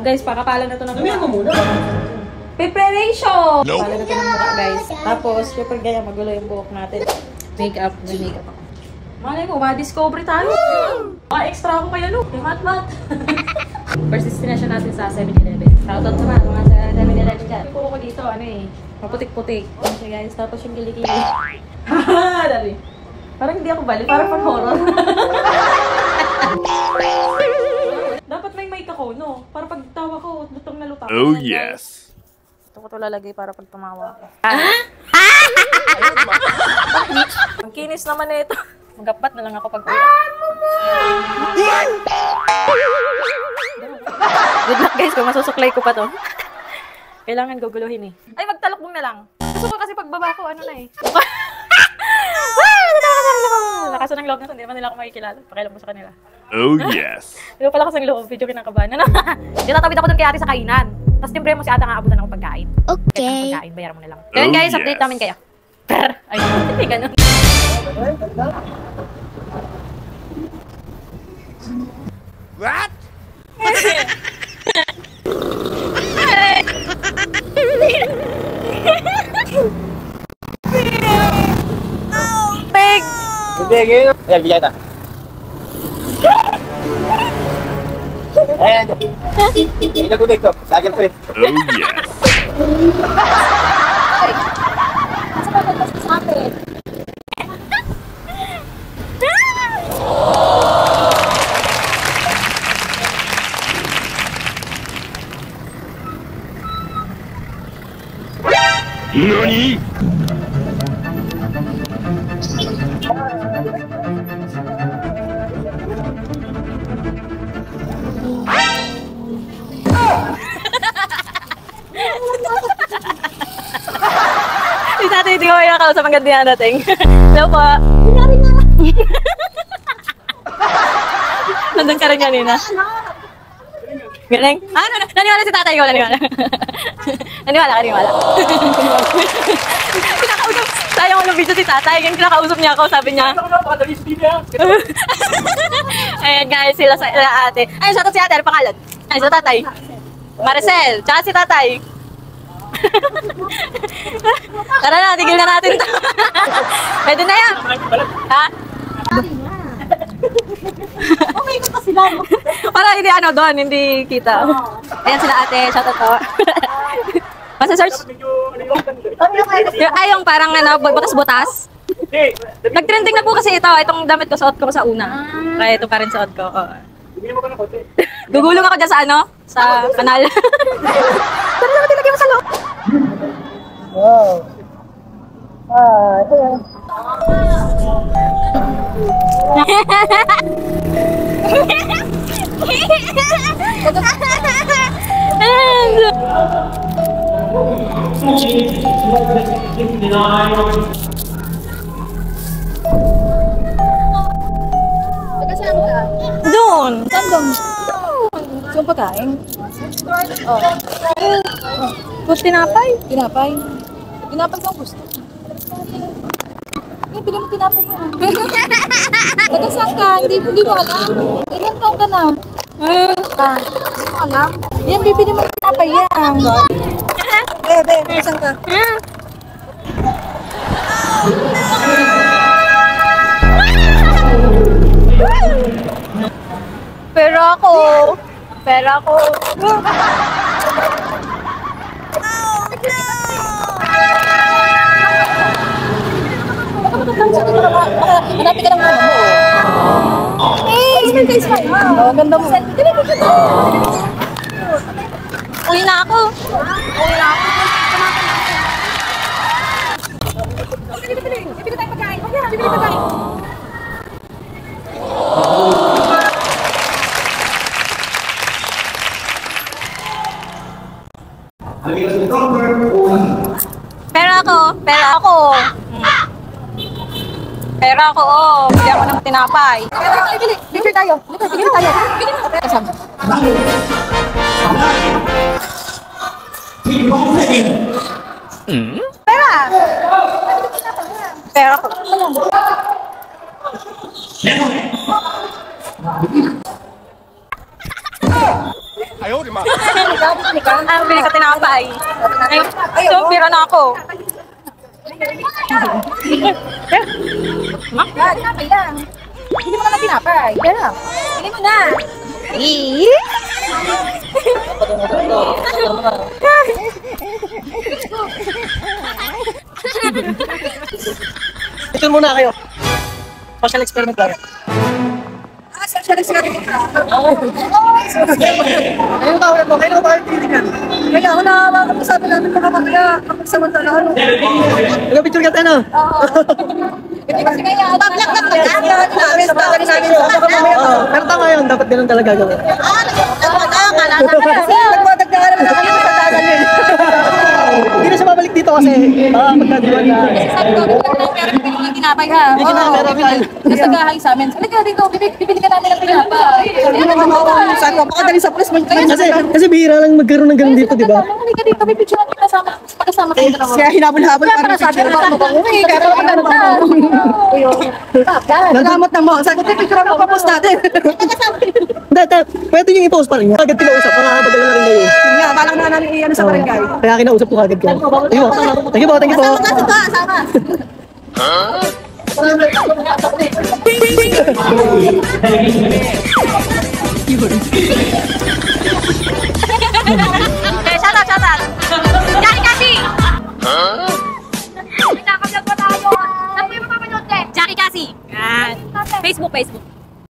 Guys, pakapalan na to ng mukha. Preparation! Pakapalan na to ng mukha, guys. Tapos, syempre gaya, magulo yung buhok natin. Makeup, may makeup ako. Malay mo, ma-discover tayo. Extra ako kaya, no? Mat-mat. First destination natin sa 7-Eleven. Shoutout naman, mga sa 7-Eleven dyan. Puro ko dito, ano eh, maputik-putik. Okay, guys, tapos yung gili-gili. Haha, dali. Parang hindi ako bali, parang pang-horror. Dapat may mic ako, no? Para pag tawa ko, lutang na lutang. Oh, yes. Ito ko ito lalagay para pag tumawa ako. Ang kinis naman na ito. Magapat na lang ako pag good luck guys, kung masusuklay ko pa to. Kailangan guguluhin eh. Ay, magtalokbong na lang. Gusto ko kasi pagbaba ko, ano na eh. Nakaso ng loob na to, hindi naman nila ako makikilala. Pakialam ko sa kanila. Oh, yes. Di ba pala kasang loob, video kinakabahan. Ano? Tinatawid ako dun kay ate sa kainan. Tapos timbre mo si ate nga abutan ako pagkain. Okay. Pagkain, bayaran mo na lang. Ngayon guys, update namin kayo. Ay, hindi ganun. What? Peg! Ayan, bigay ta. Ayan. Inagubig ko. Lagyan ko rin. Oh, yes. NANI?! Si tatay, hindi ko kayo nakausap ang ganda na dating. Hello po. Nangyari na. Nandun ka rin kanina. Galing? Ah, naniwala si tatay ko, naniwala. Naniwala. Kinakausap, sayang ko ng video si tatay. Ganyan kinakausap niya ako, sabi niya. Ayan guys, sila ate. Ayun, shoutout si ate, ano pangalan? Ayun, sa tatay. Maricel, tsaka si tatay. Tara na, tigil na natin to. Pwede na yan. Ha? Okay ko pa sila. Para hindi ano doon, hindi kita. Ayan sila ate, shoutout ko. Basta search. Ay, yung parang ano, butas-butas. Nag-trending na po kasi ito. Itong damit ko, suot ko sa una. Kaya ito pa rin suot ko. Gugulong ako dyan sa ano? Sa kanal. Tara naman, tilagay mo sa loob. Wow. Ito yan. Doon. Saan doon? Yung pagkain? Oh. Kung tinapay. Tinapay? Tinapay ko gusto. Pili mo tinapay mo. Taga-saan ka? Hindi mo alam. Ilan taong ka na? Hindi mo alam. Yan, bibili mo tinapay yan. Bebe, saan ka? Pera ko. Hanapin ka ng mama mo. Smile. Oh, ganda mo. Uwi na ako. Bibili tayo pagkain. Bibili pagkain. Pera ko, bigyan ko ng tinapay. Bili. Picture tayo. Bili tayo. Kasama. Pera! Pera ko. Bili ka tinapay. Ay, so, pira na ako. Tinapay lang. Hindi mo naman tinapay. Kaya, hindi mo na. Ito muna kayo. Social experiment lang. Social experiment. Ayun ba, kayo ba kayo tinigan? Kaya ako na makapagsabi namin mga mamaya kapag samantalahan. Nag-picture ka tayo, no? Hindi kasi kaya bablak na pag-aaral namin sa bagay namin sa Pero tama yun, dapat ganun talaga gawin. kasi nagmadagdagan naman na kami sa dadalhin. Hindi na siya babalik dito kasi magkadiwan na. Sabi ko, pero bibili ko ng tinapay ha. Hindi ka na, meron ka. Nasagahay sa amin. Sabi ka dito, bibili ka namin ng tinapay. Hindi naman ako. Sabi ko, pakadali sa pulis. Kasi bihira lang magkaroon ng ganun dito, di ba? Hindi ka dito, may picture natin pagkasama kayo dalawa. Kaya hinabol-habol Kaya para sabi ko, kaya para magkano na. Nagamot na mo. Sabi ko, picture mo, papost natin. Hindi, pwede yung i-post pa rin niya. Agad kinausap, para magaling na rin kayo. Nga, balak na namin iyan sa barangay. Kaya kinausap ko agad kayo. Thank you po, thank you po. Sama. Shoutout. Jackie Kasi! Jackie Kasi! Facebook.